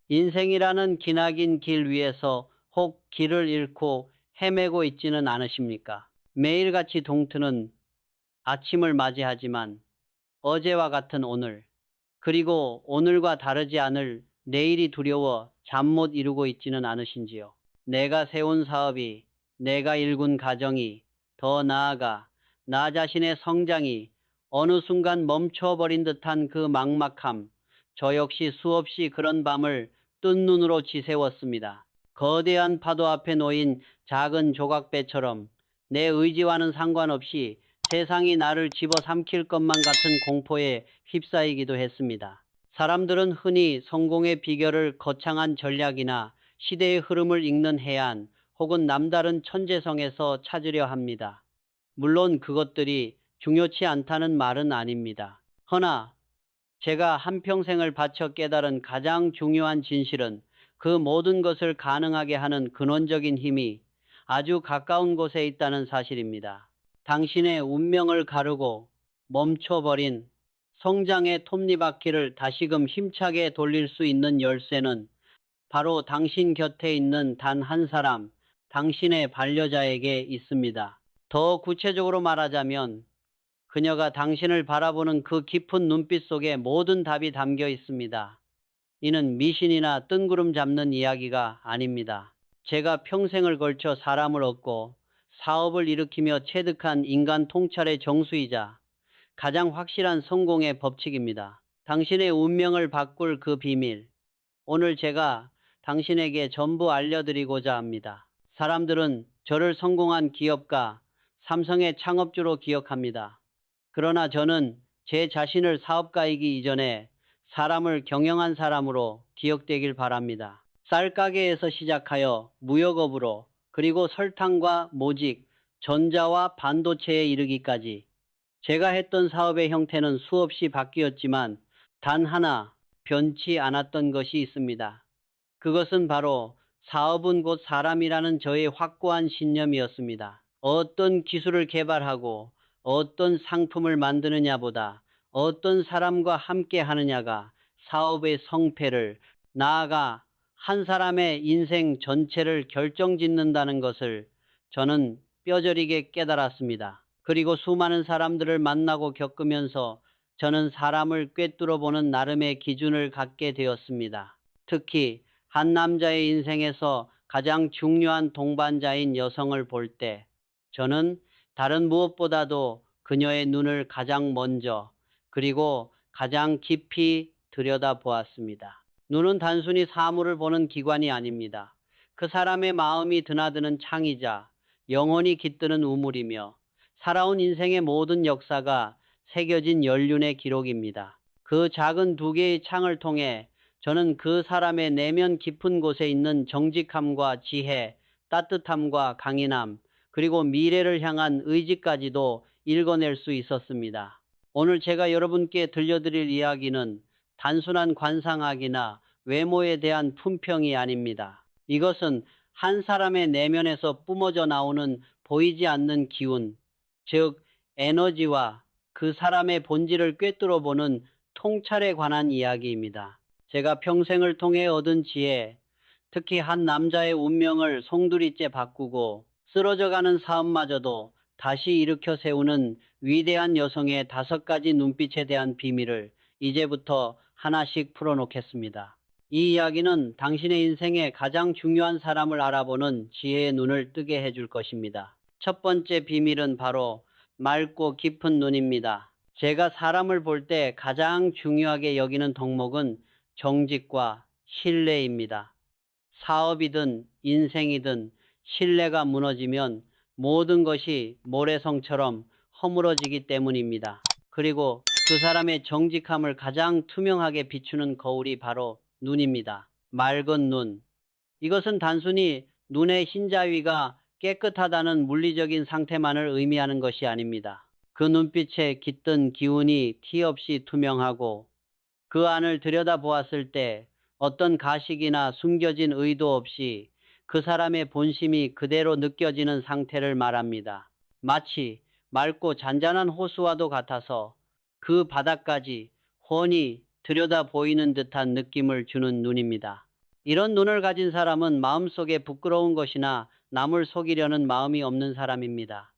인생이라는 기나긴 길 위에서 혹 길을 잃고 헤매고 있지는 않으십니까? 매일같이 동트는 아침을 맞이하지만 어제와 같은 오늘, 그리고 오늘과 다르지 않을 내일이 두려워 잠 못 이루고 있지는 않으신지요? 내가 세운 사업이, 내가 일군 가정이, 더 나아가 나 자신의 성장이 어느 순간 멈춰버린 듯한 그 막막함, 저 역시 수없이 그런 밤을 뜬 눈으로 지새웠습니다. 거대한 파도 앞에 놓인 작은 조각배처럼 내 의지와는 상관없이 세상이 나를 집어삼킬 것만 같은 공포에 휩싸이기도 했습니다. 사람들은 흔히 성공의 비결을 거창한 전략이나 시대의 흐름을 읽는 해안 혹은 남다른 천재성에서 찾으려 합니다. 물론 그것들이 중요치 않다는 말은 아닙니다. 허나 제가 한평생을 바쳐 깨달은 가장 중요한 진실은 그 모든 것을 가능하게 하는 근원적인 힘이 아주 가까운 곳에 있다는 사실입니다. 당신의 운명을 가르고 멈춰버린 성장의 톱니바퀴를 다시금 힘차게 돌릴 수 있는 열쇠는 바로 당신 곁에 있는 단 한 사람, 당신의 반려자에게 있습니다. 더 구체적으로 말하자면 그녀가 당신을 바라보는 그 깊은 눈빛 속에 모든 답이 담겨 있습니다. 이는 미신이나 뜬구름 잡는 이야기가 아닙니다. 제가 평생을 걸쳐 사람을 얻고 사업을 일으키며 체득한 인간 통찰의 정수이자 가장 확실한 성공의 법칙입니다. 당신의 운명을 바꿀 그 비밀, 오늘 제가 당신에게 전부 알려드리고자 합니다. 사람들은 저를 성공한 기업가, 삼성의 창업주로 기억합니다. 그러나 저는 제 자신을 사업가이기 이전에 사람을 경영한 사람으로 기억되길 바랍니다. 쌀가게에서 시작하여 무역업으로, 그리고 설탕과 모직, 전자와 반도체에 이르기까지 제가 했던 사업의 형태는 수없이 바뀌었지만 단 하나 변치 않았던 것이 있습니다. 그것은 바로 사업은 곧 사람이라는 저의 확고한 신념이었습니다. 어떤 기술을 개발하고 어떤 상품을 만드느냐보다 어떤 사람과 함께 하느냐가 사업의 성패를, 나아가 한 사람의 인생 전체를 결정짓는다는 것을 저는 뼈저리게 깨달았습니다. 그리고 수많은 사람들을 만나고 겪으면서 저는 사람을 꿰뚫어 보는 나름의 기준을 갖게 되었습니다. 특히 한 남자의 인생에서 가장 중요한 동반자인 여성을 볼 때 저는 다른 무엇보다도 그녀의 눈을 가장 먼저, 그리고 가장 깊이 들여다보았습니다. 눈은 단순히 사물을 보는 기관이 아닙니다. 그 사람의 마음이 드나드는 창이자 영혼이 깃드는 우물이며 살아온 인생의 모든 역사가 새겨진 연륜의 기록입니다. 그 작은 두 개의 창을 통해 저는 그 사람의 내면 깊은 곳에 있는 정직함과 지혜, 따뜻함과 강인함, 그리고 미래를 향한 의지까지도 읽어낼 수 있었습니다. 오늘 제가 여러분께 들려드릴 이야기는 단순한 관상학이나 외모에 대한 품평이 아닙니다. 이것은 한 사람의 내면에서 뿜어져 나오는 보이지 않는 기운, 즉 에너지와 그 사람의 본질을 꿰뚫어 보는 통찰에 관한 이야기입니다. 제가 평생을 통해 얻은 지혜, 특히 한 남자의 운명을 송두리째 바꾸고 쓰러져가는 사업마저도 다시 일으켜 세우는 위대한 여성의 5가지 눈빛에 대한 비밀을 이제부터 하나씩 풀어놓겠습니다. 이 이야기는 당신의 인생의 가장 중요한 사람을 알아보는 지혜의 눈을 뜨게 해줄 것입니다. 첫 번째 비밀은 바로 맑고 깊은 눈입니다. 제가 사람을 볼 때 가장 중요하게 여기는 덕목은 정직과 신뢰입니다. 사업이든 인생이든 신뢰가 무너지면 모든 것이 모래성처럼 허물어지기 때문입니다. 그리고 그 사람의 정직함을 가장 투명하게 비추는 거울이 바로 눈입니다. 맑은 눈. 이것은 단순히 눈의 흰자위가 깨끗하다는 물리적인 상태만을 의미하는 것이 아닙니다. 그 눈빛에 깃든 기운이 티 없이 투명하고 그 안을 들여다보았을 때 어떤 가식이나 숨겨진 의도 없이 그 사람의 본심이 그대로 느껴지는 상태를 말합니다. 마치 맑고 잔잔한 호수와도 같아서 그 바닥까지 훤히 들여다 보이는 듯한 느낌을 주는 눈입니다. 이런 눈을 가진 사람은 마음속에 부끄러운 것이나 남을 속이려는 마음이 없는 사람입니다.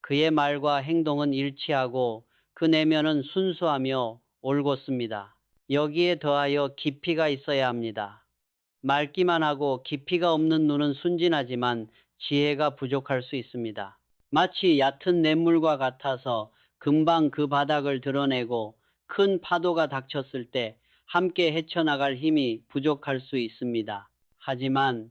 그의 말과 행동은 일치하고 그 내면은 순수하며 올곧습니다. 여기에 더하여 깊이가 있어야 합니다. 맑기만 하고 깊이가 없는 눈은 순진하지만 지혜가 부족할 수 있습니다. 마치 얕은 냇물과 같아서 금방 그 바닥을 드러내고 큰 파도가 닥쳤을 때 함께 헤쳐나갈 힘이 부족할 수 있습니다. 하지만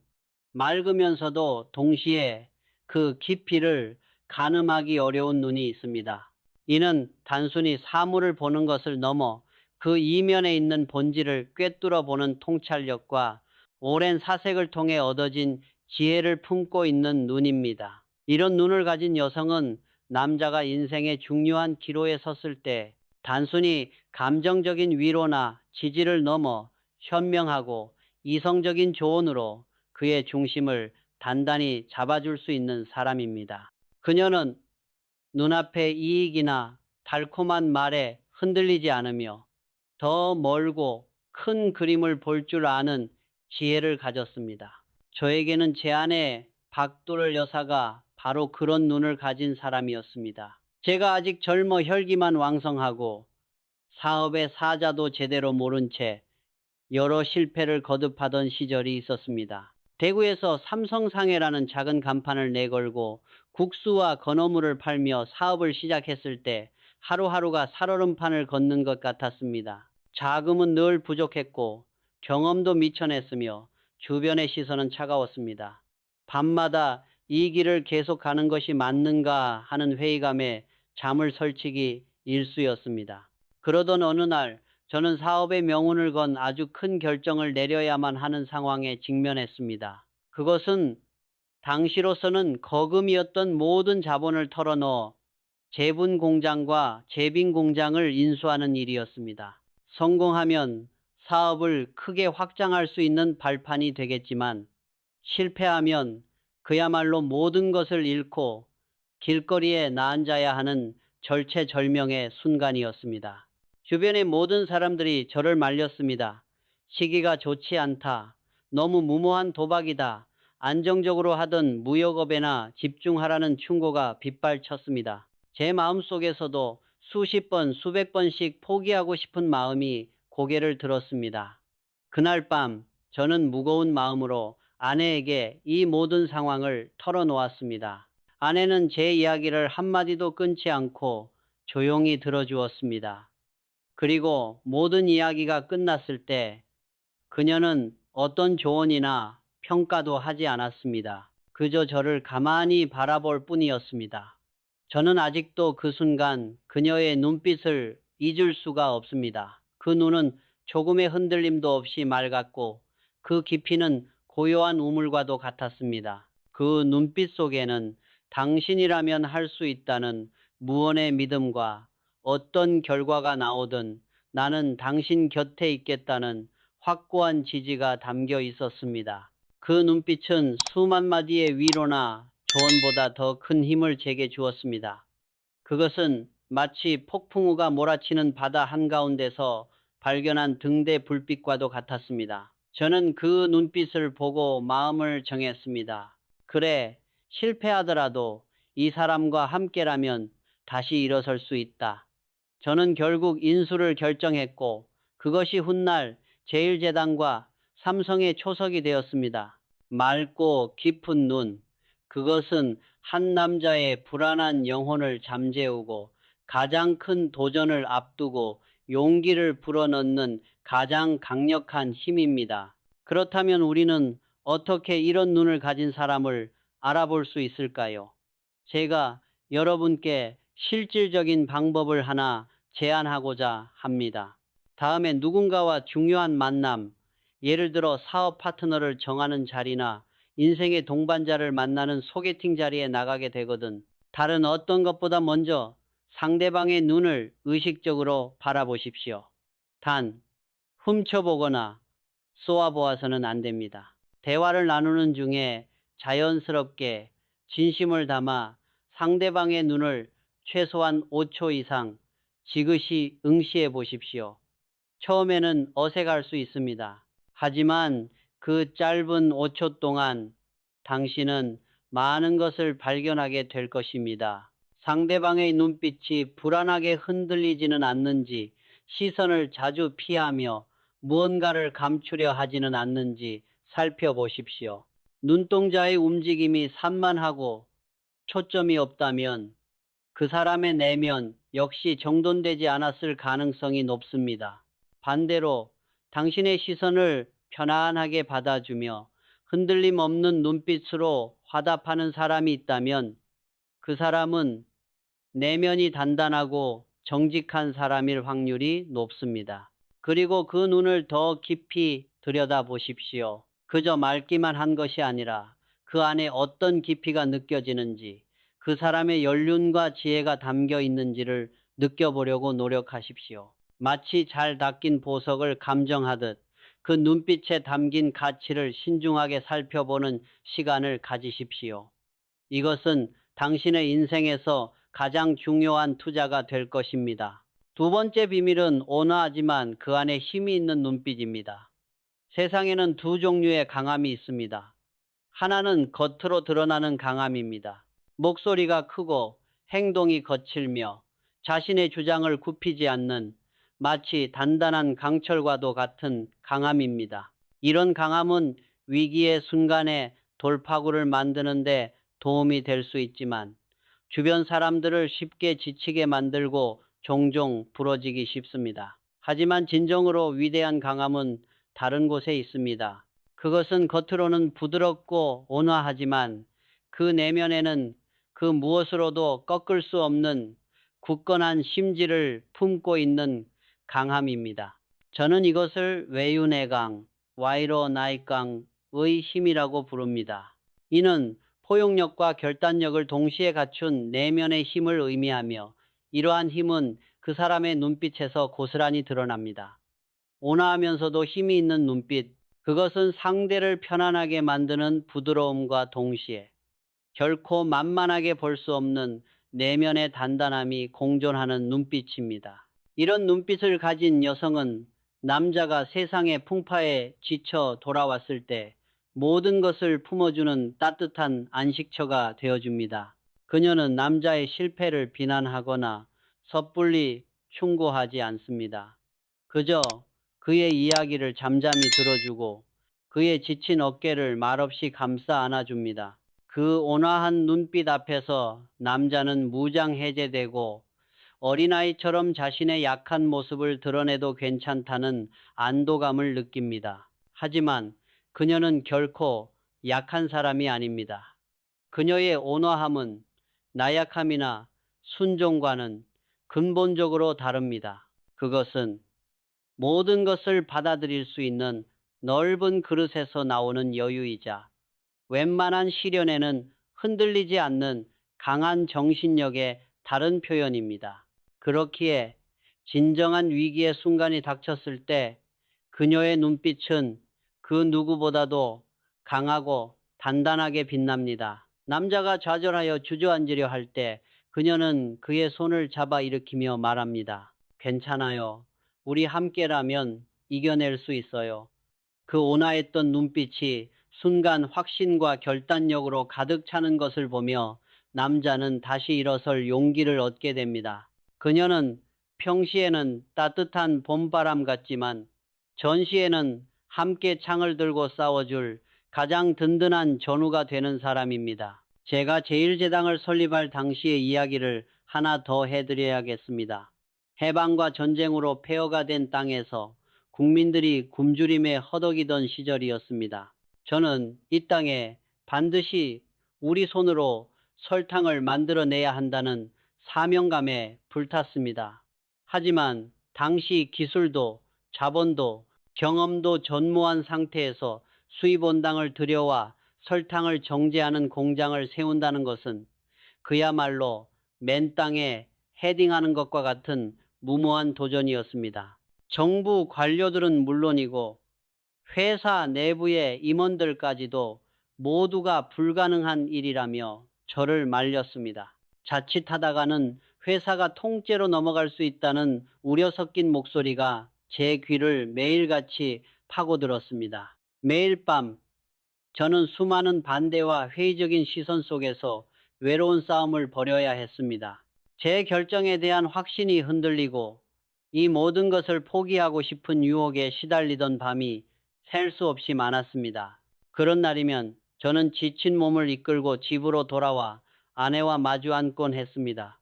맑으면서도 동시에 그 깊이를 가늠하기 어려운 눈이 있습니다. 이는 단순히 사물을 보는 것을 넘어 그 이면에 있는 본질을 꿰뚫어 보는 통찰력과 오랜 사색을 통해 얻어진 지혜를 품고 있는 눈입니다. 이런 눈을 가진 여성은 남자가 인생의 중요한 기로에 섰을 때 단순히 감정적인 위로나 지지를 넘어 현명하고 이성적인 조언으로 그의 중심을 단단히 잡아줄 수 있는 사람입니다. 그녀는 눈앞의 이익이나 달콤한 말에 흔들리지 않으며 더 멀고 큰 그림을 볼 줄 아는 지혜를 가졌습니다. 저에게는 제 아내 박도를 여사가 바로 그런 눈을 가진 사람이었습니다. 제가 아직 젊어 혈기만 왕성하고 사업의 사자도 제대로 모른 채 여러 실패를 거듭하던 시절이 있었습니다. 대구에서 삼성상해라는 작은 간판을 내걸고 국수와 건어물을 팔며 사업을 시작했을 때 하루하루가 살얼음판을 걷는 것 같았습니다. 자금은 늘 부족했고 경험도 미천했으며 주변의 시선은 차가웠습니다. 밤마다 이 길을 계속 가는 것이 맞는가 하는 회의감에 잠을 설치기 일쑤였습니다. 그러던 어느 날 저는 사업의 명운을 건 아주 큰 결정을 내려야만 하는 상황에 직면했습니다. 그것은 당시로서는 거금이었던 모든 자본을 털어넣어 제분 공장과 제빙 공장을 인수하는 일이었습니다. 성공하면 사업을 크게 확장할 수 있는 발판이 되겠지만 실패하면 그야말로 모든 것을 잃고 길거리에 나앉아야 하는 절체절명의 순간이었습니다. 주변의 모든 사람들이 저를 말렸습니다. 시기가 좋지 않다. 너무 무모한 도박이다. 안정적으로 하던 무역업에나 집중하라는 충고가 빗발쳤습니다. 제 마음속에서도 수십 번, 수백 번씩 포기하고 싶은 마음이 고개를 들었습니다. 그날 밤 저는 무거운 마음으로 아내에게 이 모든 상황을 털어놓았습니다. 아내는 제 이야기를 한마디도 끊지 않고 조용히 들어주었습니다. 그리고 모든 이야기가 끝났을 때 그녀는 어떤 조언이나 평가도 하지 않았습니다. 그저 저를 가만히 바라볼 뿐이었습니다. 저는 아직도 그 순간 그녀의 눈빛을 잊을 수가 없습니다. 그 눈은 조금의 흔들림도 없이 맑았고 그 깊이는 고요한 우물과도 같았습니다. 그 눈빛 속에는 당신이라면 할 수 있다는 무언의 믿음과 어떤 결과가 나오든 나는 당신 곁에 있겠다는 확고한 지지가 담겨 있었습니다. 그 눈빛은 수만 마디의 위로나 조언보다 더 큰 힘을 제게 주었습니다. 그것은 마치 폭풍우가 몰아치는 바다 한가운데서 발견한 등대 불빛과도 같았습니다. 저는 그 눈빛을 보고 마음을 정했습니다. 그래, 실패하더라도 이 사람과 함께라면 다시 일어설 수 있다. 저는 결국 인수를 결정했고 그것이 훗날 제1재단과 삼성의 초석이 되었습니다. 맑고 깊은 눈, 그것은 한 남자의 불안한 영혼을 잠재우고 가장 큰 도전을 앞두고 용기를 불어넣는 가장 강력한 힘입니다. 그렇다면 우리는 어떻게 이런 눈을 가진 사람을 알아볼 수 있을까요? 제가 여러분께 실질적인 방법을 하나 제안하고자 합니다. 다음에 누군가와 중요한 만남, 예를 들어 사업 파트너를 정하는 자리나 인생의 동반자를 만나는 소개팅 자리에 나가게 되거든 다른 어떤 것보다 먼저 상대방의 눈을 의식적으로 바라보십시오. 단, 훔쳐보거나 쏘아보아서는 안 됩니다. 대화를 나누는 중에 자연스럽게 진심을 담아 상대방의 눈을 최소한 5초 이상 지그시 응시해 보십시오. 처음에는 어색할 수 있습니다. 하지만 그 짧은 5초 동안 당신은 많은 것을 발견하게 될 것입니다. 상대방의 눈빛이 불안하게 흔들리지는 않는지, 시선을 자주 피하며 무언가를 감추려 하지는 않는지 살펴보십시오. 눈동자의 움직임이 산만하고 초점이 없다면 그 사람의 내면 역시 정돈되지 않았을 가능성이 높습니다. 반대로 당신의 시선을 편안하게 받아주며 흔들림 없는 눈빛으로 화답하는 사람이 있다면 그 사람은 내면이 단단하고 정직한 사람일 확률이 높습니다. 그리고 그 눈을 더 깊이 들여다보십시오. 그저 맑기만 한 것이 아니라 그 안에 어떤 깊이가 느껴지는지, 그 사람의 연륜과 지혜가 담겨 있는지를 느껴보려고 노력하십시오. 마치 잘 닦인 보석을 감정하듯 그 눈빛에 담긴 가치를 신중하게 살펴보는 시간을 가지십시오. 이것은 당신의 인생에서 가장 중요한 투자가 될 것입니다. 두 번째 비밀은 온화하지만 그 안에 힘이 있는 눈빛입니다. 세상에는 두 종류의 강함이 있습니다. 하나는 겉으로 드러나는 강함입니다. 목소리가 크고 행동이 거칠며 자신의 주장을 굽히지 않는 마치 단단한 강철과도 같은 강함입니다. 이런 강함은 위기의 순간에 돌파구를 만드는데 도움이 될 수 있지만 주변 사람들을 쉽게 지치게 만들고 종종 부러지기 쉽습니다. 하지만 진정으로 위대한 강함은 다른 곳에 있습니다. 그것은 겉으로는 부드럽고 온화하지만 그 내면에는 그 무엇으로도 꺾을 수 없는 굳건한 심지를 품고 있는 강함입니다. 저는 이것을 외윤의 강, 와이로나이 강의 힘이라고 부릅니다. 이는 포용력과 결단력을 동시에 갖춘 내면의 힘을 의미하며 이러한 힘은 그 사람의 눈빛에서 고스란히 드러납니다. 온화하면서도 힘이 있는 눈빛, 그것은 상대를 편안하게 만드는 부드러움과 동시에 결코 만만하게 볼 수 없는 내면의 단단함이 공존하는 눈빛입니다. 이런 눈빛을 가진 여성은 남자가 세상의 풍파에 지쳐 돌아왔을 때 모든 것을 품어주는 따뜻한 안식처가 되어줍니다. 그녀는 남자의 실패를 비난하거나 섣불리 충고하지 않습니다. 그저 그의 이야기를 잠잠히 들어주고 그의 지친 어깨를 말없이 감싸 안아줍니다. 그 온화한 눈빛 앞에서 남자는 무장해제되고 어린아이처럼 자신의 약한 모습을 드러내도 괜찮다는 안도감을 느낍니다. 하지만 그녀는 결코 약한 사람이 아닙니다. 그녀의 온화함은 나약함이나 순종과는 근본적으로 다릅니다. 그것은 모든 것을 받아들일 수 있는 넓은 그릇에서 나오는 여유이자 웬만한 시련에는 흔들리지 않는 강한 정신력의 다른 표현입니다. 그렇기에 진정한 위기의 순간이 닥쳤을 때 그녀의 눈빛은 그 누구보다도 강하고 단단하게 빛납니다. 남자가 좌절하여 주저앉으려 할 때 그녀는 그의 손을 잡아 일으키며 말합니다. 괜찮아요. 우리 함께라면 이겨낼 수 있어요. 그 온화했던 눈빛이 순간 확신과 결단력으로 가득 차는 것을 보며 남자는 다시 일어설 용기를 얻게 됩니다. 그녀는 평시에는 따뜻한 봄바람 같지만 전시에는 함께 창을 들고 싸워줄 가장 든든한 전우가 되는 사람입니다. 제가 제1제당을 설립할 당시의 이야기를 하나 더 해드려야겠습니다. 해방과 전쟁으로 폐허가 된 땅에서 국민들이 굶주림에 허덕이던 시절이었습니다. 저는 이 땅에 반드시 우리 손으로 설탕을 만들어내야 한다는 사명감에 불탔습니다. 하지만 당시 기술도 자본도 경험도 전무한 상태에서 수입 원당을 들여와 설탕을 정제하는 공장을 세운다는 것은 그야말로 맨 땅에 헤딩하는 것과 같은 무모한 도전이었습니다. 정부 관료들은 물론이고 회사 내부의 임원들까지도 모두가 불가능한 일이라며 저를 말렸습니다. 자칫하다가는 회사가 통째로 넘어갈 수 있다는 우려 섞인 목소리가 제 귀를 매일같이 파고들었습니다. 매일 밤 저는 수많은 반대와 회의적인 시선 속에서 외로운 싸움을 벌여야 했습니다. 제 결정에 대한 확신이 흔들리고 이 모든 것을 포기하고 싶은 유혹에 시달리던 밤이 셀 수 없이 많았습니다. 그런 날이면 저는 지친 몸을 이끌고 집으로 돌아와 아내와 마주 앉곤 했습니다.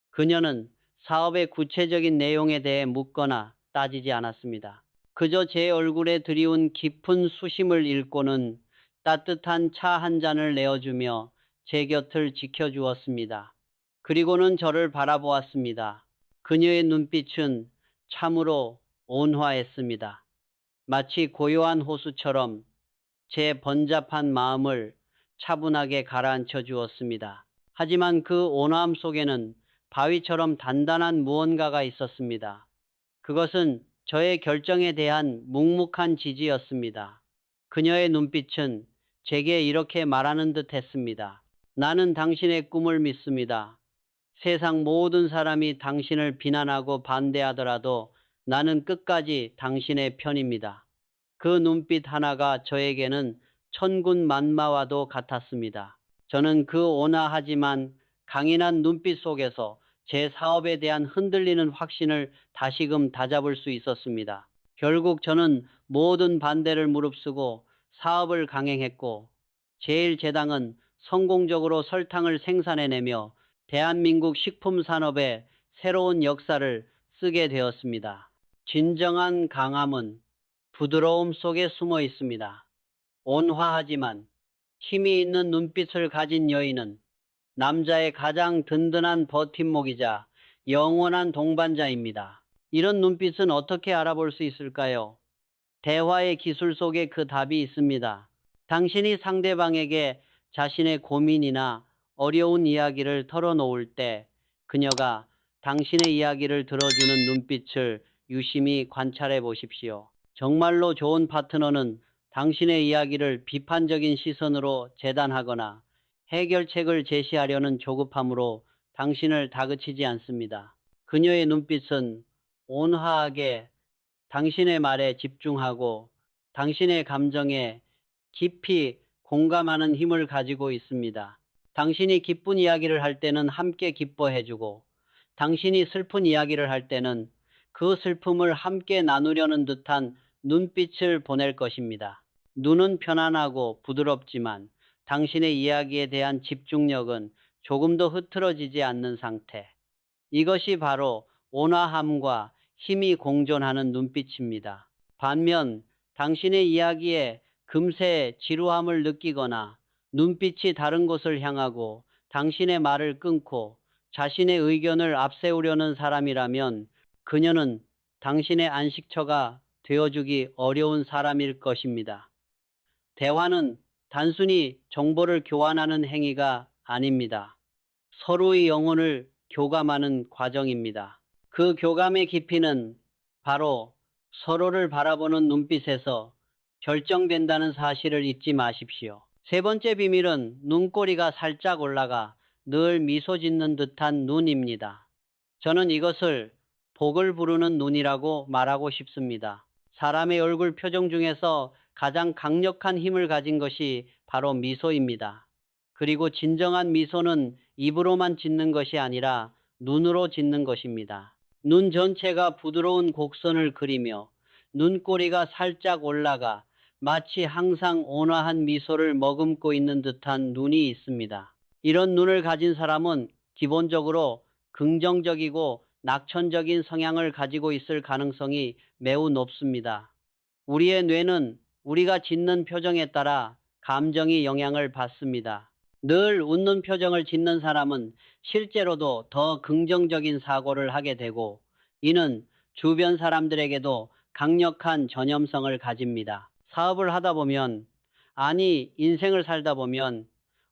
그녀는 사업의 구체적인 내용에 대해 묻거나 따지지 않았습니다. 그저 제 얼굴에 드리운 깊은 수심을 읽고는 따뜻한 차 한 잔을 내어주며 제 곁을 지켜주었습니다. 그리고는 저를 바라보았습니다. 그녀의 눈빛은 참으로 온화했습니다. 마치 고요한 호수처럼 제 번잡한 마음을 차분하게 가라앉혀 주었습니다. 하지만 그 온화함 속에는 바위처럼 단단한 무언가가 있었습니다. 그것은 저의 결정에 대한 묵묵한 지지였습니다. 그녀의 눈빛은 제게 이렇게 말하는 듯 했습니다. 나는 당신의 꿈을 믿습니다. 세상 모든 사람이 당신을 비난하고 반대하더라도 나는 끝까지 당신의 편입니다. 그 눈빛 하나가 저에게는 천군 만마와도 같았습니다. 저는 그 온화하지만 강인한 눈빛 속에서 제 사업에 대한 흔들리는 확신을 다시금 다잡을 수 있었습니다. 결국 저는 모든 반대를 무릅쓰고 사업을 강행했고 제1제당은 성공적으로 설탕을 생산해내며 대한민국 식품 산업의 새로운 역사를 쓰게 되었습니다. 진정한 강함은 부드러움 속에 숨어 있습니다. 온화하지만 힘이 있는 눈빛을 가진 여인은 남자의 가장 든든한 버팀목이자 영원한 동반자입니다. 이런 눈빛은 어떻게 알아볼 수 있을까요? 대화의 기술 속에 그 답이 있습니다. 당신이 상대방에게 자신의 고민이나 어려운 이야기를 털어놓을 때 그녀가 당신의 이야기를 들어주는 눈빛을 유심히 관찰해 보십시오. 정말로 좋은 파트너는 당신의 이야기를 비판적인 시선으로 재단하거나 해결책을 제시하려는 조급함으로 당신을 다그치지 않습니다. 그녀의 눈빛은 온화하게 당신의 말에 집중하고 당신의 감정에 깊이 공감하는 힘을 가지고 있습니다. 당신이 기쁜 이야기를 할 때는 함께 기뻐해주고 당신이 슬픈 이야기를 할 때는 그 슬픔을 함께 나누려는 듯한 눈빛을 보낼 것입니다. 눈은 편안하고 부드럽지만 당신의 이야기에 대한 집중력은 조금도 흐트러지지 않는 상태. 이것이 바로 온화함과 힘이 공존하는 눈빛입니다. 반면 당신의 이야기에 금세 지루함을 느끼거나 눈빛이 다른 곳을 향하고 당신의 말을 끊고 자신의 의견을 앞세우려는 사람이라면 그녀는 당신의 안식처가 되어주기 어려운 사람일 것입니다. 대화는 단순히 정보를 교환하는 행위가 아닙니다. 서로의 영혼을 교감하는 과정입니다. 그 교감의 깊이는 바로 서로를 바라보는 눈빛에서 결정된다는 사실을 잊지 마십시오. 세 번째 비밀은 눈꼬리가 살짝 올라가 늘 미소 짓는 듯한 눈입니다. 저는 이것을 복을 부르는 눈이라고 말하고 싶습니다. 사람의 얼굴 표정 중에서 가장 강력한 힘을 가진 것이 바로 미소입니다. 그리고 진정한 미소는 입으로만 짓는 것이 아니라 눈으로 짓는 것입니다. 눈 전체가 부드러운 곡선을 그리며 눈꼬리가 살짝 올라가 마치 항상 온화한 미소를 머금고 있는 듯한 눈이 있습니다. 이런 눈을 가진 사람은 기본적으로 긍정적이고 낙천적인 성향을 가지고 있을 가능성이 매우 높습니다. 우리의 뇌는 우리가 짓는 표정에 따라 감정이 영향을 받습니다. 늘 웃는 표정을 짓는 사람은 실제로도 더 긍정적인 사고를 하게 되고 이는 주변 사람들에게도 강력한 전염성을 가집니다. 사업을 하다 보면, 아니 인생을 살다 보면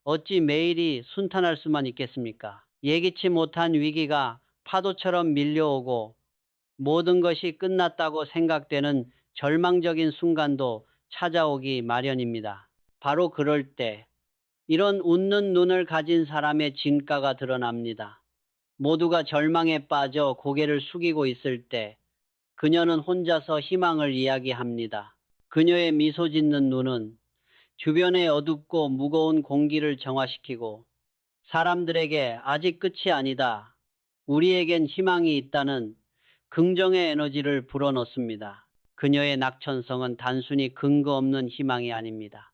어찌 매일이 순탄할 수만 있겠습니까? 예기치 못한 위기가 파도처럼 밀려오고 모든 것이 끝났다고 생각되는 절망적인 순간도 찾아오기 마련입니다. 바로 그럴 때 이런 웃는 눈을 가진 사람의 진가가 드러납니다. 모두가 절망에 빠져 고개를 숙이고 있을 때 그녀는 혼자서 희망을 이야기합니다. 그녀의 미소 짓는 눈은 주변의 어둡고 무거운 공기를 정화시키고 사람들에게 아직 끝이 아니다, 우리에겐 희망이 있다는 긍정의 에너지를 불어넣습니다. 그녀의 낙천성은 단순히 근거 없는 희망이 아닙니다.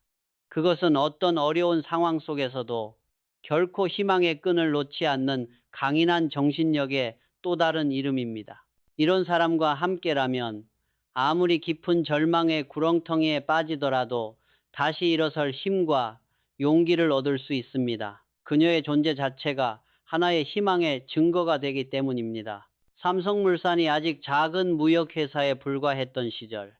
그것은 어떤 어려운 상황 속에서도 결코 희망의 끈을 놓지 않는 강인한 정신력의 또 다른 이름입니다. 이런 사람과 함께라면 아무리 깊은 절망의 구렁텅이에 빠지더라도 다시 일어설 힘과 용기를 얻을 수 있습니다. 그녀의 존재 자체가 하나의 희망의 증거가 되기 때문입니다. 삼성물산이 아직 작은 무역회사에 불과했던 시절,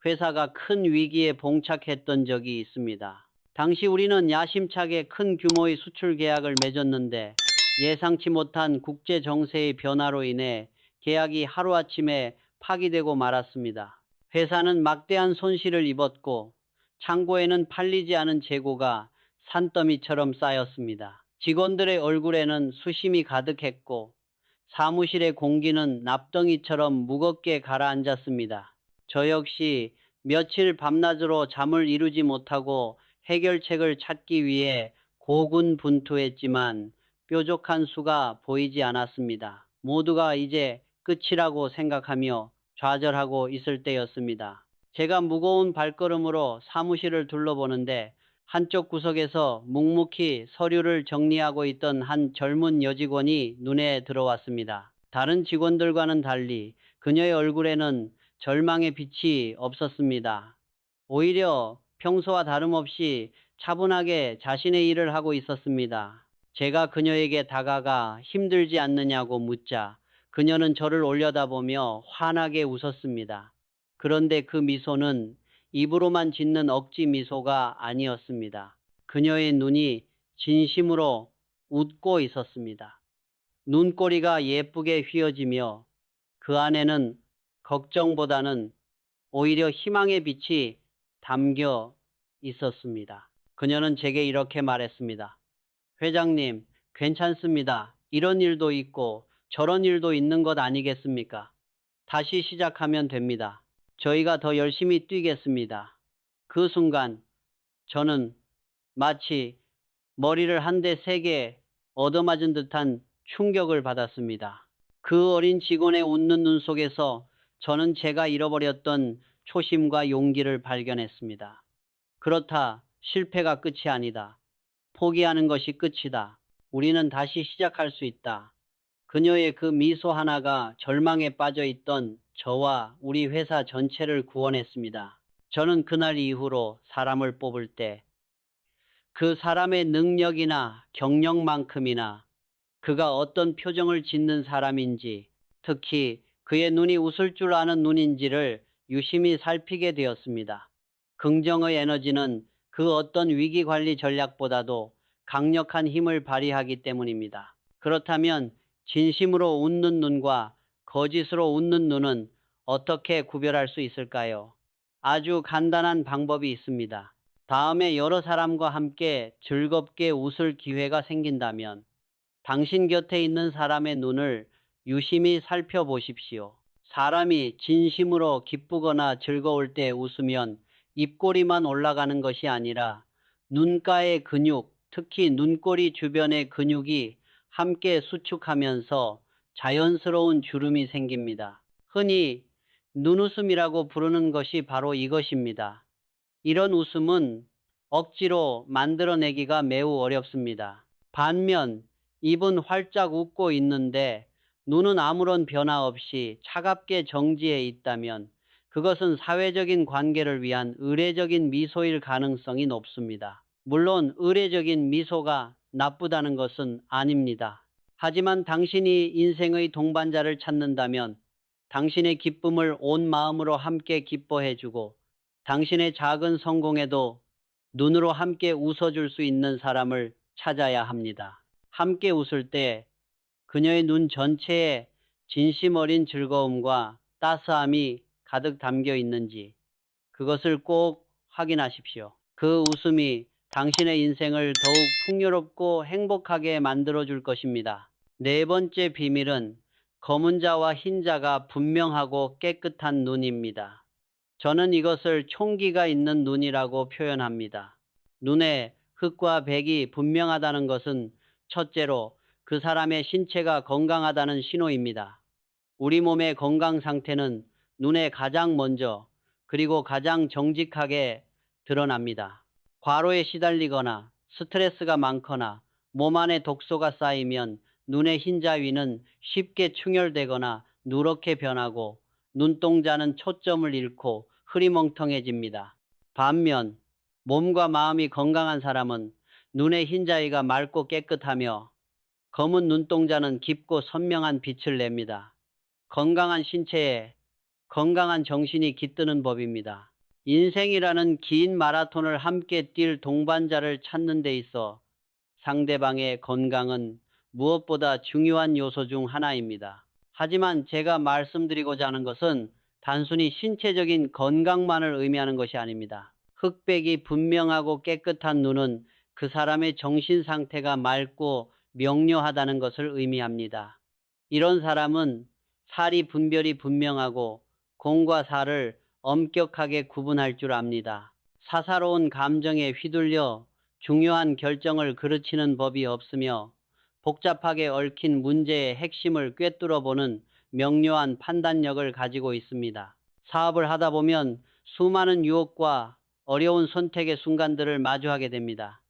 회사가 큰 위기에 봉착했던 적이 있습니다. 당시 우리는 야심차게 큰 규모의 수출 계약을 맺었는데 예상치 못한 국제 정세의 변화로 인해 계약이 하루아침에 파기되고 말았습니다. 회사는 막대한 손실을 입었고 창고에는 팔리지 않은 재고가 산더미처럼 쌓였습니다. 직원들의 얼굴에는 수심이 가득했고 사무실의 공기는 납덩이처럼 무겁게 가라앉았습니다. 저 역시 며칠 밤낮으로 잠을 이루지 못하고 해결책을 찾기 위해 고군분투했지만 뾰족한 수가 보이지 않았습니다. 모두가 이제 끝이라고 생각하며 좌절하고 있을 때였습니다. 제가 무거운 발걸음으로 사무실을 둘러보는데 한쪽 구석에서 묵묵히 서류를 정리하고 있던 한 젊은 여직원이 눈에 들어왔습니다. 다른 직원들과는 달리 그녀의 얼굴에는 절망의 빛이 없었습니다. 오히려 평소와 다름없이 차분하게 자신의 일을 하고 있었습니다. 제가 그녀에게 다가가 힘들지 않느냐고 묻자 그녀는 저를 올려다보며 환하게 웃었습니다. 그런데 그 미소는 입으로만 짓는 억지 미소가 아니었습니다. 그녀의 눈이 진심으로 웃고 있었습니다. 눈꼬리가 예쁘게 휘어지며 그 안에는 걱정보다는 오히려 희망의 빛이 담겨 있었습니다. 그녀는 제게 이렇게 말했습니다. 회장님, 괜찮습니다. 이런 일도 있고 저런 일도 있는 것 아니겠습니까? 다시 시작하면 됩니다. 저희가 더 열심히 뛰겠습니다. 그 순간 저는 마치 머리를 한 대 세게 얻어맞은 듯한 충격을 받았습니다. 그 어린 직원의 웃는 눈 속에서 저는 제가 잃어버렸던 초심과 용기를 발견했습니다. 그렇다, 실패가 끝이 아니다. 포기하는 것이 끝이다. 우리는 다시 시작할 수 있다. 그녀의 그 미소 하나가 절망에 빠져 있던 저와 우리 회사 전체를 구원했습니다. 저는 그날 이후로 사람을 뽑을 때 그 사람의 능력이나 경력만큼이나 그가 어떤 표정을 짓는 사람인지, 특히 그의 눈이 웃을 줄 아는 눈인지를 유심히 살피게 되었습니다. 긍정의 에너지는 그 어떤 위기 관리 전략보다도 강력한 힘을 발휘하기 때문입니다. 그렇다면 진심으로 웃는 눈과 거짓으로 웃는 눈은 어떻게 구별할 수 있을까요? 아주 간단한 방법이 있습니다. 다음에 여러 사람과 함께 즐겁게 웃을 기회가 생긴다면 당신 곁에 있는 사람의 눈을 유심히 살펴보십시오. 사람이 진심으로 기쁘거나 즐거울 때 웃으면 입꼬리만 올라가는 것이 아니라 눈가의 근육, 특히 눈꼬리 주변의 근육이 함께 수축하면서 자연스러운 주름이 생깁니다. 흔히 눈웃음이라고 부르는 것이 바로 이것입니다. 이런 웃음은 억지로 만들어내기가 매우 어렵습니다. 반면 입은 활짝 웃고 있는데 눈은 아무런 변화 없이 차갑게 정지해 있다면 그것은 사회적인 관계를 위한 의례적인 미소일 가능성이 높습니다. 물론 의례적인 미소가 나쁘다는 것은 아닙니다. 하지만 당신이 인생의 동반자를 찾는다면 당신의 기쁨을 온 마음으로 함께 기뻐해주고 당신의 작은 성공에도 눈으로 함께 웃어줄 수 있는 사람을 찾아야 합니다. 함께 웃을 때 그녀의 눈 전체에 진심 어린 즐거움과 따스함이 가득 담겨 있는지 그것을 꼭 확인하십시오. 그 웃음이 당신의 인생을 더욱 풍요롭고 행복하게 만들어줄 것입니다. 네 번째 비밀은 검은 자와 흰 자가 분명하고 깨끗한 눈입니다. 저는 이것을 총기가 있는 눈이라고 표현합니다. 눈에 흑과 백이 분명하다는 것은 첫째로 그 사람의 신체가 건강하다는 신호입니다. 우리 몸의 건강 상태는 눈에 가장 먼저 그리고 가장 정직하게 드러납니다. 과로에 시달리거나 스트레스가 많거나 몸 안에 독소가 쌓이면 눈의 흰자위는 쉽게 충혈되거나 누렇게 변하고 눈동자는 초점을 잃고 흐리멍텅해집니다. 반면 몸과 마음이 건강한 사람은 눈의 흰자위가 맑고 깨끗하며 검은 눈동자는 깊고 선명한 빛을 냅니다. 건강한 신체에 건강한 정신이 깃드는 법입니다. 인생이라는 긴 마라톤을 함께 뛸 동반자를 찾는 데 있어 상대방의 건강은 무엇보다 중요한 요소 중 하나입니다. 하지만 제가 말씀드리고자 하는 것은 단순히 신체적인 건강만을 의미하는 것이 아닙니다. 흑백이 분명하고 깨끗한 눈은 그 사람의 정신 상태가 맑고 명료하다는 것을 의미합니다. 이런 사람은 사리 분별이 분명하고 공과 사를 엄격하게 구분할 줄 압니다. 사사로운 감정에 휘둘려 중요한 결정을 그르치는 법이 없으며 복잡하게 얽힌 문제의 핵심을 꿰뚫어 보는 명료한 판단력을 가지고 있습니다. 사업을 하다 보면 수많은 유혹과 어려운 선택의 순간들을 마주하게 됩니다.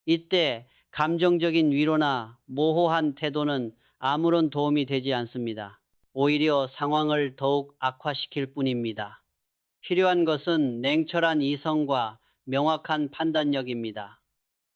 이때 감정적인 위로나 모호한 태도는 아무런 도움이 되지 않습니다. 오히려 상황을 더욱 악화시킬 뿐입니다. 필요한 것은 냉철한 이성과 명확한 판단력입니다.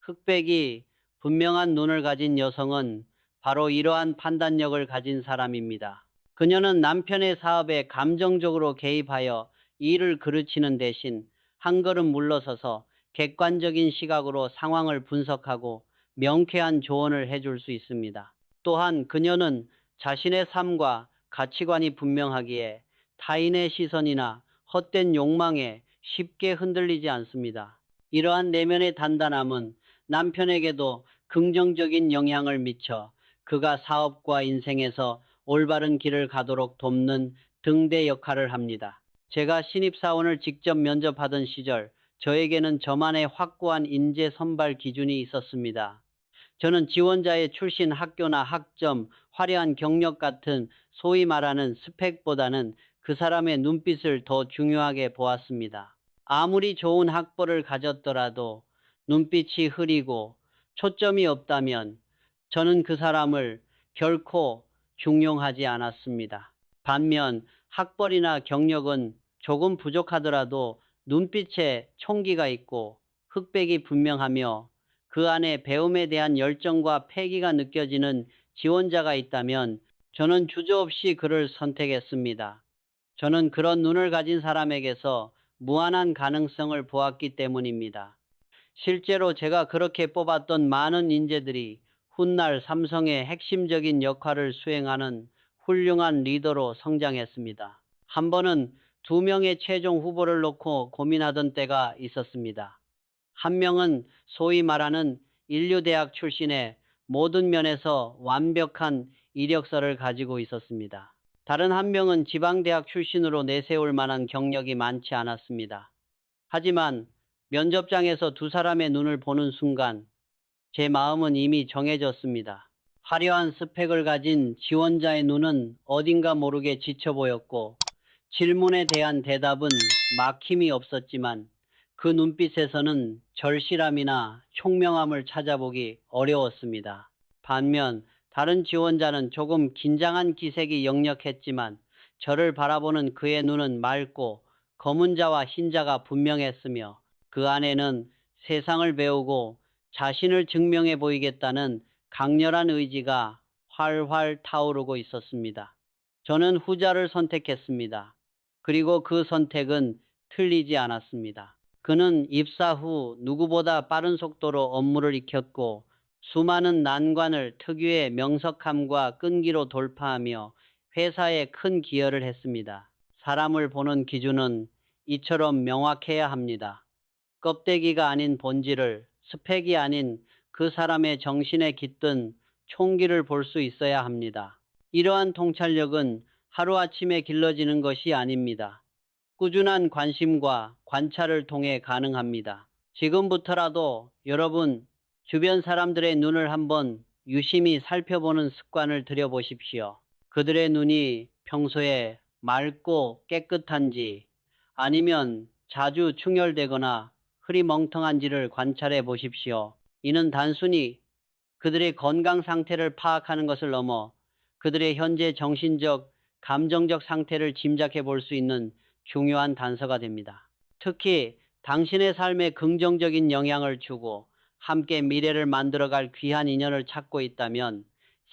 흑백이 분명한 눈을 가진 여성은 바로 이러한 판단력을 가진 사람입니다. 그녀는 남편의 사업에 감정적으로 개입하여 일을 그르치는 대신 한 걸음 물러서서 객관적인 시각으로 상황을 분석하고 명쾌한 조언을 해줄 수 있습니다. 또한 그녀는 자신의 삶과 가치관이 분명하기에 타인의 시선이나 헛된 욕망에 쉽게 흔들리지 않습니다. 이러한 내면의 단단함은 남편에게도 긍정적인 영향을 미쳐 그가 사업과 인생에서 올바른 길을 가도록 돕는 등대 역할을 합니다. 제가 신입사원을 직접 면접하던 시절 저에게는 저만의 확고한 인재 선발 기준이 있었습니다. 저는 지원자의 출신 학교나 학점, 화려한 경력 같은 소위 말하는 스펙보다는 그 사람의 눈빛을 더 중요하게 보았습니다. 아무리 좋은 학벌을 가졌더라도 눈빛이 흐리고 초점이 없다면 저는 그 사람을 결코 중용하지 않았습니다. 반면 학벌이나 경력은 조금 부족하더라도 눈빛에 총기가 있고 흑백이 분명하며 그 안에 배움에 대한 열정과 패기가 느껴지는 지원자가 있다면 저는 주저없이 그를 선택했습니다. 저는 그런 눈을 가진 사람에게서 무한한 가능성을 보았기 때문입니다. 실제로 제가 그렇게 뽑았던 많은 인재들이 훗날 삼성의 핵심적인 역할을 수행하는 훌륭한 리더로 성장했습니다. 한 번은 두 명의 최종 후보를 놓고 고민하던 때가 있었습니다. 한 명은 소위 말하는 인류대학 출신의 모든 면에서 완벽한 이력서를 가지고 있었습니다. 다른 한 명은 지방대학 출신으로 내세울 만한 경력이 많지 않았습니다. 하지만 면접장에서 두 사람의 눈을 보는 순간 제 마음은 이미 정해졌습니다. 화려한 스펙을 가진 지원자의 눈은 어딘가 모르게 지쳐 보였고 질문에 대한 대답은 막힘이 없었지만 그 눈빛에서는 절실함이나 총명함을 찾아보기 어려웠습니다. 반면 다른 지원자는 조금 긴장한 기색이 역력했지만 저를 바라보는 그의 눈은 맑고 검은 자와 흰 자가 분명했으며 그 안에는 세상을 배우고 자신을 증명해 보이겠다는 강렬한 의지가 활활 타오르고 있었습니다. 저는 후자를 선택했습니다. 그리고 그 선택은 틀리지 않았습니다. 그는 입사 후 누구보다 빠른 속도로 업무를 익혔고 수많은 난관을 특유의 명석함과 끈기로 돌파하며 회사에 큰 기여를 했습니다. 사람을 보는 기준은 이처럼 명확해야 합니다. 껍데기가 아닌 본질을, 스펙이 아닌 그 사람의 정신에 깃든 총기를 볼 수 있어야 합니다. 이러한 통찰력은 하루아침에 길러지는 것이 아닙니다. 꾸준한 관심과 관찰을 통해 가능합니다. 지금부터라도 여러분 주변 사람들의 눈을 한번 유심히 살펴보는 습관을 들여보십시오. 그들의 눈이 평소에 맑고 깨끗한지 아니면 자주 충혈되거나 흐리멍텅한지를 관찰해 보십시오. 이는 단순히 그들의 건강 상태를 파악하는 것을 넘어 그들의 현재 정신적, 감정적 상태를 짐작해 볼 수 있는 중요한 단서가 됩니다. 특히 당신의 삶에 긍정적인 영향을 주고 함께 미래를 만들어갈 귀한 인연을 찾고 있다면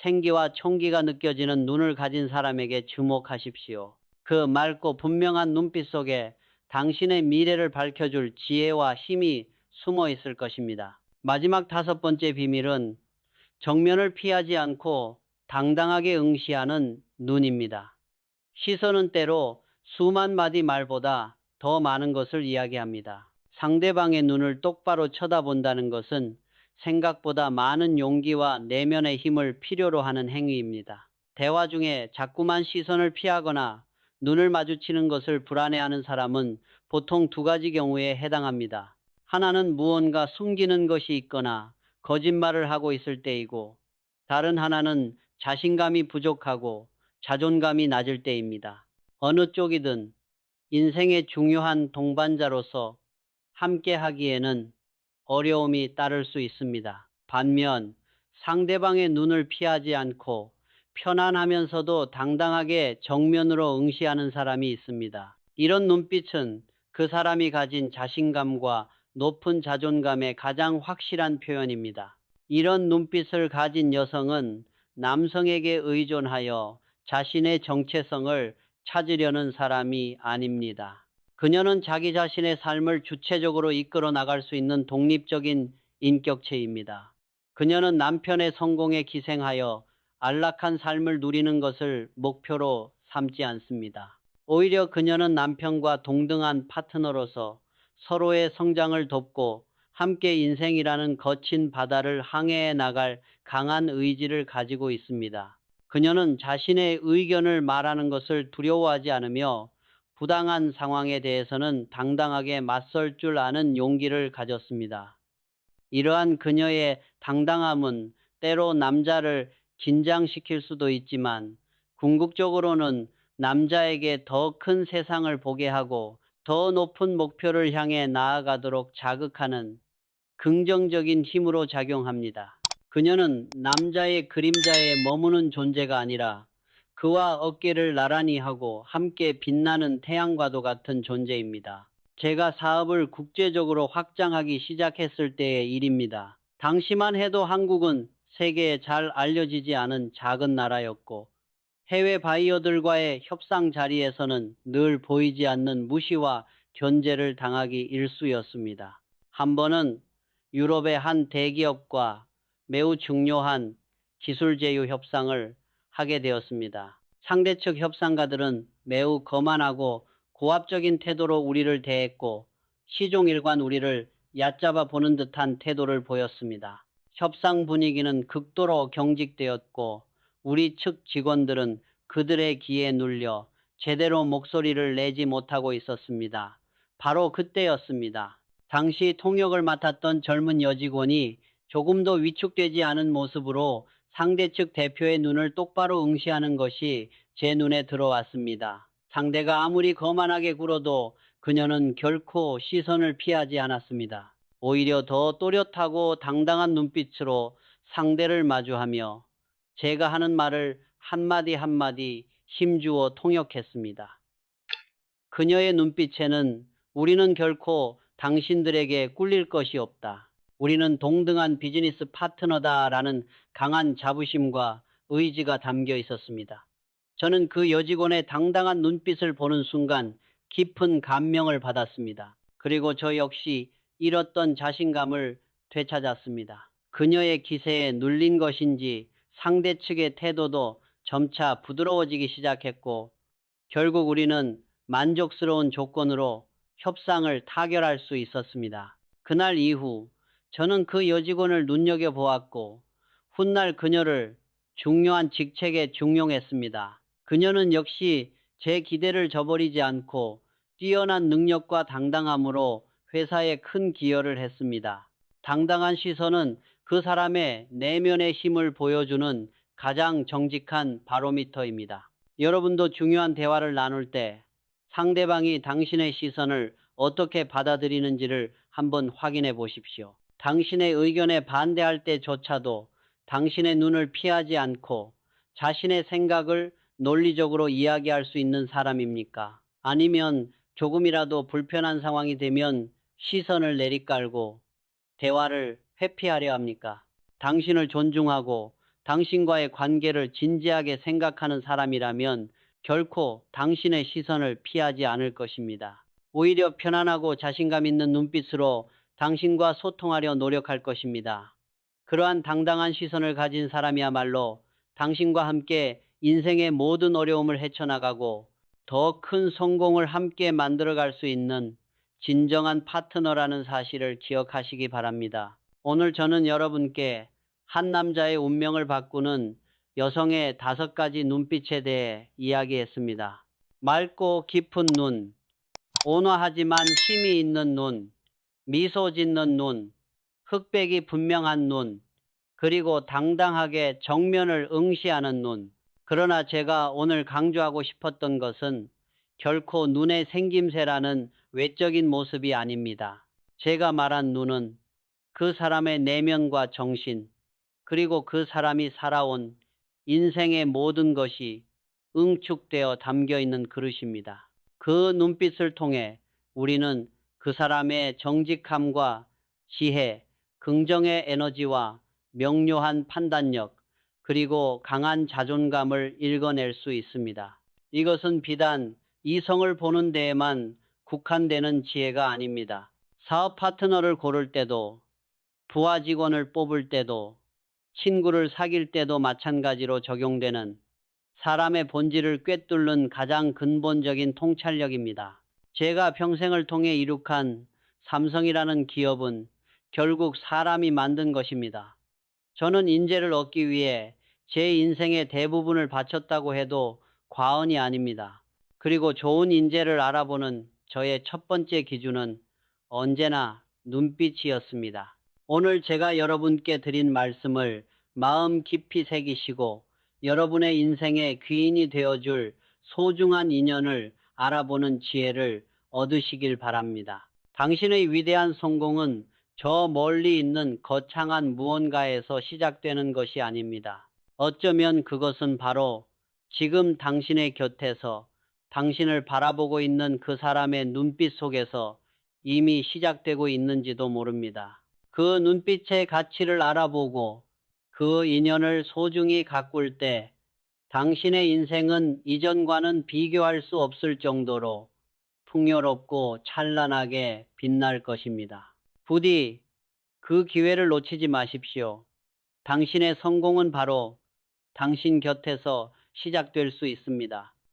생기와 총기가 느껴지는 눈을 가진 사람에게 주목하십시오. 그 맑고 분명한 눈빛 속에 당신의 미래를 밝혀줄 지혜와 힘이 숨어 있을 것입니다. 마지막 다섯 번째 비밀은 정면을 피하지 않고 당당하게 응시하는 눈입니다. 시선은 때로 수만 마디 말보다 더 많은 것을 이야기합니다. 상대방의 눈을 똑바로 쳐다본다는 것은 생각보다 많은 용기와 내면의 힘을 필요로 하는 행위입니다. 대화 중에 자꾸만 시선을 피하거나 눈을 마주치는 것을 불안해하는 사람은 보통 두 가지 경우에 해당합니다. 하나는 무언가 숨기는 것이 있거나 거짓말을 하고 있을 때이고, 다른 하나는 자신감이 부족하고 자존감이 낮을 때입니다. 어느 쪽이든 인생의 중요한 동반자로서 함께 하기에는 어려움이 따를 수 있습니다. 반면 상대방의 눈을 피하지 않고 편안하면서도 당당하게 정면으로 응시하는 사람이 있습니다. 이런 눈빛은 그 사람이 가진 자신감과 높은 자존감의 가장 확실한 표현입니다. 이런 눈빛을 가진 여성은 남성에게 의존하여 자신의 정체성을 찾으려는 사람이 아닙니다. 그녀는 자기 자신의 삶을 주체적으로 이끌어 나갈 수 있는 독립적인 인격체입니다. 그녀는 남편의 성공에 기생하여 안락한 삶을 누리는 것을 목표로 삼지 않습니다. 오히려 그녀는 남편과 동등한 파트너로서 서로의 성장을 돕고 함께 인생이라는 거친 바다를 항해해 나갈 강한 의지를 가지고 있습니다. 그녀는 자신의 의견을 말하는 것을 두려워하지 않으며 부당한 상황에 대해서는 당당하게 맞설 줄 아는 용기를 가졌습니다. 이러한 그녀의 당당함은 때로 남자를 긴장시킬 수도 있지만 궁극적으로는 남자에게 더 큰 세상을 보게 하고 더 높은 목표를 향해 나아가도록 자극하는 긍정적인 힘으로 작용합니다. 그녀는 남자의 그림자에 머무는 존재가 아니라 그와 어깨를 나란히 하고 함께 빛나는 태양과도 같은 존재입니다. 제가 사업을 국제적으로 확장하기 시작했을 때의 일입니다. 당시만 해도 한국은 세계에 잘 알려지지 않은 작은 나라였고 해외 바이어들과의 협상 자리에서는 늘 보이지 않는 무시와 견제를 당하기 일쑤였습니다. 한 번은 유럽의 한 대기업과 매우 중요한 기술 제휴 협상을 하게 되었습니다. 상대 측 협상가들은 매우 거만하고 고압적인 태도로 우리를 대했고 시종일관 우리를 얕잡아 보는 듯한 태도를 보였습니다. 협상 분위기는 극도로 경직되었고 우리 측 직원들은 그들의 기에 눌려 제대로 목소리를 내지 못하고 있었습니다. 바로 그때였습니다. 당시 통역을 맡았던 젊은 여직원이 조금도 위축되지 않은 모습으로 상대 측 대표의 눈을 똑바로 응시하는 것이 제 눈에 들어왔습니다. 상대가 아무리 거만하게 굴어도 그녀는 결코 시선을 피하지 않았습니다. 오히려 더 또렷하고 당당한 눈빛으로 상대를 마주하며 제가 하는 말을 한마디 한마디 힘주어 통역했습니다. 그녀의 눈빛에는 우리는 결코 당신들에게 꿀릴 것이 없다. 우리는 동등한 비즈니스 파트너다라는 강한 자부심과 의지가 담겨 있었습니다. 저는 그 여직원의 당당한 눈빛을 보는 순간 깊은 감명을 받았습니다. 그리고 저 역시 잃었던 자신감을 되찾았습니다. 그녀의 기세에 눌린 것인지 상대 측의 태도도 점차 부드러워지기 시작했고 결국 우리는 만족스러운 조건으로 협상을 타결할 수 있었습니다. 그날 이후 저는 그 여직원을 눈여겨보았고 훗날 그녀를 중요한 직책에 중용했습니다. 그녀는 역시 제 기대를 저버리지 않고 뛰어난 능력과 당당함으로 회사에 큰 기여를 했습니다. 당당한 시선은 그 사람의 내면의 힘을 보여주는 가장 정직한 바로미터입니다. 여러분도 중요한 대화를 나눌 때 상대방이 당신의 시선을 어떻게 받아들이는지를 한번 확인해 보십시오. 당신의 의견에 반대할 때조차도 당신의 눈을 피하지 않고 자신의 생각을 논리적으로 이야기할 수 있는 사람입니까? 아니면 조금이라도 불편한 상황이 되면 시선을 내리깔고 대화를 회피하려 합니까? 당신을 존중하고 당신과의 관계를 진지하게 생각하는 사람이라면 결코 당신의 시선을 피하지 않을 것입니다. 오히려 편안하고 자신감 있는 눈빛으로 당신과 소통하려 노력할 것입니다. 그러한 당당한 시선을 가진 사람이야말로 당신과 함께 인생의 모든 어려움을 헤쳐나가고 더 큰 성공을 함께 만들어갈 수 있는 진정한 파트너라는 사실을 기억하시기 바랍니다. 오늘 저는 여러분께 한 남자의 운명을 바꾸는 여성의 5가지 눈빛에 대해 이야기했습니다. 맑고 깊은 눈, 온화하지만 힘이 있는 눈, 미소 짓는 눈, 흑백이 분명한 눈, 그리고 당당하게 정면을 응시하는 눈. 그러나 제가 오늘 강조하고 싶었던 것은 결코 눈의 생김새라는 외적인 모습이 아닙니다. 제가 말한 눈은 그 사람의 내면과 정신, 그리고 그 사람이 살아온 인생의 모든 것이 응축되어 담겨 있는 그릇입니다. 그 눈빛을 통해 우리는 그 사람의 정직함과 지혜, 긍정의 에너지와 명료한 판단력, 그리고 강한 자존감을 읽어낼 수 있습니다. 이것은 비단 이성을 보는 데에만 국한되는 지혜가 아닙니다. 사업 파트너를 고를 때도, 부하 직원을 뽑을 때도, 친구를 사귈 때도 마찬가지로 적용되는 사람의 본질을 꿰뚫는 가장 근본적인 통찰력입니다. 제가 평생을 통해 이룩한 삼성이라는 기업은 결국 사람이 만든 것입니다. 저는 인재를 얻기 위해 제 인생의 대부분을 바쳤다고 해도 과언이 아닙니다. 그리고 좋은 인재를 알아보는 저의 첫 번째 기준은 언제나 눈빛이었습니다. 오늘 제가 여러분께 드린 말씀을 마음 깊이 새기시고 여러분의 인생의 귀인이 되어줄 소중한 인연을 알아보는 지혜를 얻으시길 바랍니다. 당신의 위대한 성공은 저 멀리 있는 거창한 무언가에서 시작되는 것이 아닙니다. 어쩌면 그것은 바로 지금 당신의 곁에서 당신을 바라보고 있는 그 사람의 눈빛 속에서 이미 시작되고 있는지도 모릅니다. 그 눈빛의 가치를 알아보고 그 인연을 소중히 가꿀 때 당신의 인생은 이전과는 비교할 수 없을 정도로 풍요롭고 찬란하게 빛날 것입니다. 부디 그 기회를 놓치지 마십시오. 당신의 성공은 바로 당신 곁에서 시작될 수 있습니다.